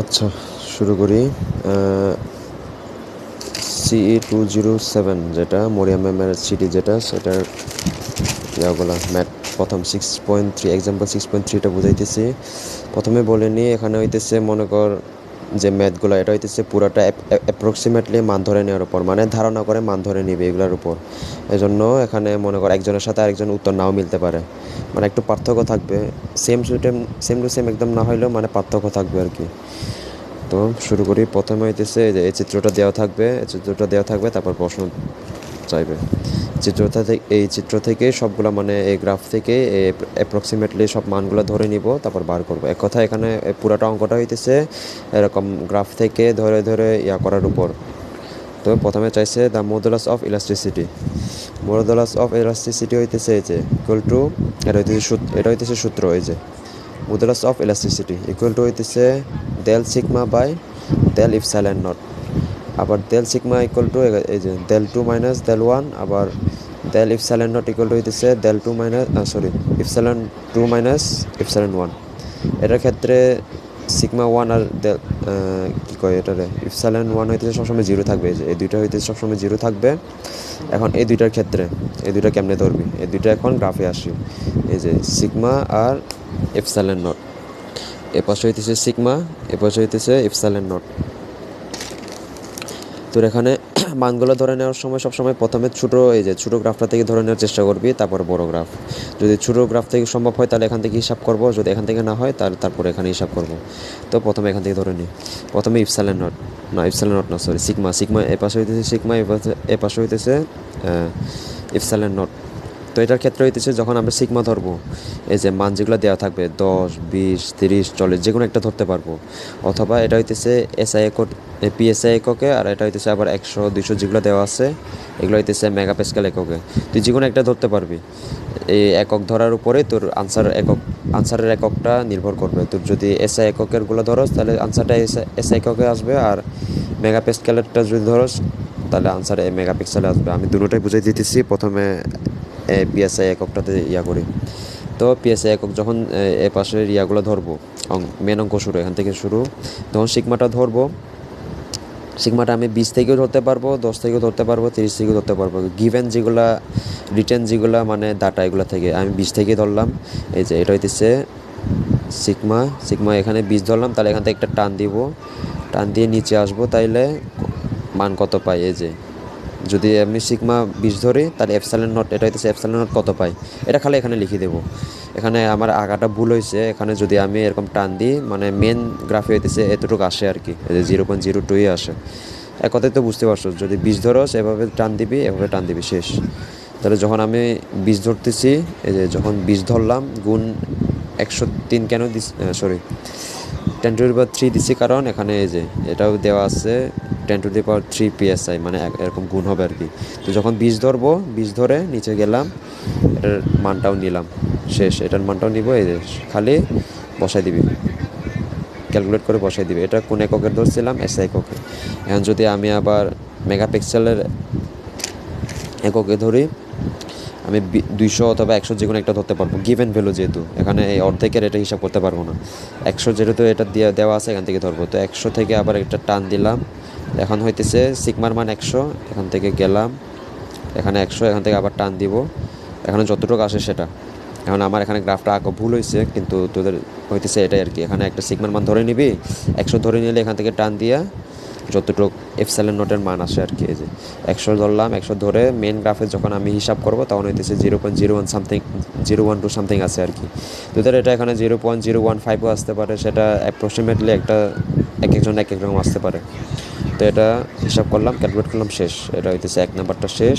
আচ্ছা, শুরু করি। CE 207 যেটা মরিয়াম ম্যামের সিটি যেটা সেটার ইয়াগুলা ম্যাথ প্রথম 6.3 এক্সাম্পল 6.3টা বুঝাইতেছি। প্রথমে বলে নিই, এখানে হইতেছে মনে কর যে ম্যাথগুলো এটা হইতেছে পুরাটা অ্যাপ্রক্সিমেটলি মান ধরে নেওয়ার উপর, মানে ধারণা করে মান ধরে নিবে এগুলোর উপর। এজন্য এখানে মনে কর একজনের সাথে আরেকজন উত্তর নাও মিলতে পারে, মানে একটু পার্থক্য থাকবে। সেম টু সেম একদম না হইলেও মানে পার্থক্য থাকবে আর কি। তো শুরু করি। প্রথমে হইতেছে এই যে এই চিত্রটা দেওয়া থাকবে, তারপর প্রশ্ন চাইবে। এই চিত্র থেকে সবগুলো মানে এই গ্রাফ থেকে অ্যাপ্রক্সিমেটলি সব মানগুলো ধরে নিব, তারপর বার করব। এক কথা এখানে পুরাটা অঙ্কটা হইতেছে এরকম গ্রাফ থেকে ধরে ধরে ইয়া করার উপর। তো প্রথমে চাইছে দ্য মডুলাস অফ ইলাস্টিসিটি হইতেছে এই যে ইকুয়াল টু, এটা হইতেছে সূত্র। এই যে modulus of elasticity equal to হইতেছে del sigma by del epsilon nought. আবার ডেল সিগমা ইকুয়াল টু এই যে del two minus del one. আবার del epsilon nought equal to হইতেছে del two minus epsilon two minus epsilon one. এটার ক্ষেত্রে sigma one আর কী কয় এটারে ইপসাইলন ওয়ান হইতেছে সবসময় জিরো থাকবে। এই যে এই দুইটা হইতেছে সবসময় জিরো থাকবে। এখন এই দুইটার ক্ষেত্রে এই দুইটা কেমনে ধরবি, এই দুইটা এখন গ্রাফে আসি। এই যে সিগমা আর ইপসাইলন নট, এ পাশে হইতেছে সিগমা, এ পাশে হইতেছে ইপসাইলন নট। তোর এখানে মানগুলো ধরে নেওয়ার সময় সবসময় প্রথমে ছোটো গ্রাফটা থেকে ধরে নেওয়ার চেষ্টা করবি, তারপর বড় গ্রাফ। যদি ছোটো গ্রাফ থেকে সম্ভব হয় তাহলে এখান থেকে হিসাব করব, যদি এখান থেকে না হয় তারপরে এখানে হিসাব করব। তো প্রথমে এখান থেকে ধরে নিই। প্রথমে ইপসাইলন নট না, সিগমা এ পাশে হইতেছে সিগমা, এ পাশে হইতেছে ইপসাইলন নট। তো এটার ক্ষেত্রে হইতেছে যখন আমরা সিগমা ধরবো, এই যে মান যেগুলো দেওয়া থাকবে 10, 20, 30, 40 যে কোনো একটা ধরতে পারবো। অথবা এটা হইতেছে এসআই একক, পিএসআই এককে, আর এটা হইতেছে আবার 100, 200 যেগুলো দেওয়া আছে এগুলো হইতেছে মেগাপ্যাসকেল এককে। তুই যে কোনো একটা ধরতে পারবি। এই একক ধরার উপরে তোর আনসারের এককটা নির্ভর করবে। তোর যদি এসআই এককেরগুলো ধরস তাহলে আনসারটা এসআই এককে আসবে, আর মেগাপ্যাসকেলেরটা যদি ধরস তাহলে আনসার মেগাপিক্সেলে আসবে। আমি দুটোটাই বুঝাই দিতেছি। প্রথমে পিএসআই এককটাতে ইয়া করি। তো পিএসআই একক যখন এ পাশের ইয়াগুলো ধরবো, মেন অঙ্ক শুরু এখান থেকে শুরু, তখন সিগমাটা ধরবো। সিগমাটা আমি 20 থেকেও ধরতে পারবো, 10 থেকেও ধরতে পারবো, 30 থেকেও ধরতে পারবো। গিভেন যেগুলা রিটেন যেগুলা মানে ডাটা এগুলো থেকে আমি 20 থেকে ধরলাম। এই যে এটা হইতেছে সিগমা এখানে 20 ধরলাম, তাহলে এখান থেকে একটা টান দিব, টান দিয়ে নিচে আসবো, তাইলে মান কত পাই। এই যে যদি আমি সিগমা 20 ধরি তাহলে এপসাইলন নট, এটা হইতেছে এপসাইলন নট কত পাই, এটা খালি এখানে লিখে দেবো। এখানে আমার আগাটা ভুল হয়েছে, এখানে যদি আমি এরকম টান দিই মানে মেন গ্রাফে হইতেছে এতটুকু আসে আর কি, এই যে 0.02 আসে। এক কথায় তো বুঝতে পারছো, যদি 20 ধরো এভাবে টান দিবি, এভাবে টান দিবি, শেষ। তাহলে যখন আমি 20 ধরতেছি, এই যে যখন 20 ধরলাম গুণ 103 কেন দিস, 10⁻³ দিচ্ছি, কারণ এখানে এই যে এটাও দেওয়া আছে 10⁻³ PSI, মানে এরকম গুণ হবে আর কি। তো যখন 20 ধরবো, 20 ধরে নিচে গেলাম, এটার মানটাও নিলাম, শেষ। এটার মানটাও নিব, এই যে খালি বসাই দিবি, ক্যালকুলেট করে বসাই দিবি। এটা কোন এককের ধরছিলাম, এসআই এককে। এখন যদি আমি আবার মেগাপিক্সেলের এককে ধরি, আমি 200 অথবা 100 যে কোনো একটা ধরতে পারবো, গিভেন ভ্যালু যেহেতু। এখানে এই অর্ধেকের এটা হিসাব করতে পারবো না, 100 যেহেতু এটা দেওয়া আছে এখান থেকে ধরবো। তো 100 থেকে আবার একটা টান দিলাম, এখন হইতেছে সিগমার মান 100, এখান থেকে গেলাম, এখানে 100, এখান থেকে আবার টান দিব, এখানে যতটুকু আসে সেটা। এখন আমার এখানে গ্রাফটা আঁকা ভুল হয়েছে, কিন্তু তোদের হইতেছে এটাই আর কি। এখানে একটা সিগমার মান ধরে নিবি, 100 ধরে নিলে এখান থেকে টান দিয়া যতটুকু এপসাইলন নটের মান আসে আর কি। এই যে 100 ধরলাম, 100 ধরে মেন গ্রাফে যখন আমি হিসাব করবো তখন হইতেছে 0.01 সামথিং, 0.12 সামথিং আছে আর কি। তোদের এটা এখানে 0.015ও আসতে পারে, সেটা অ্যাপ্রক্সিমেটলি এক একজন আসতে পারে। তো এটা হিসাব করলাম, ক্যালকুলেট করলাম, শেষ। এটা হইতেছে 1 নাম্বারটা শেষ।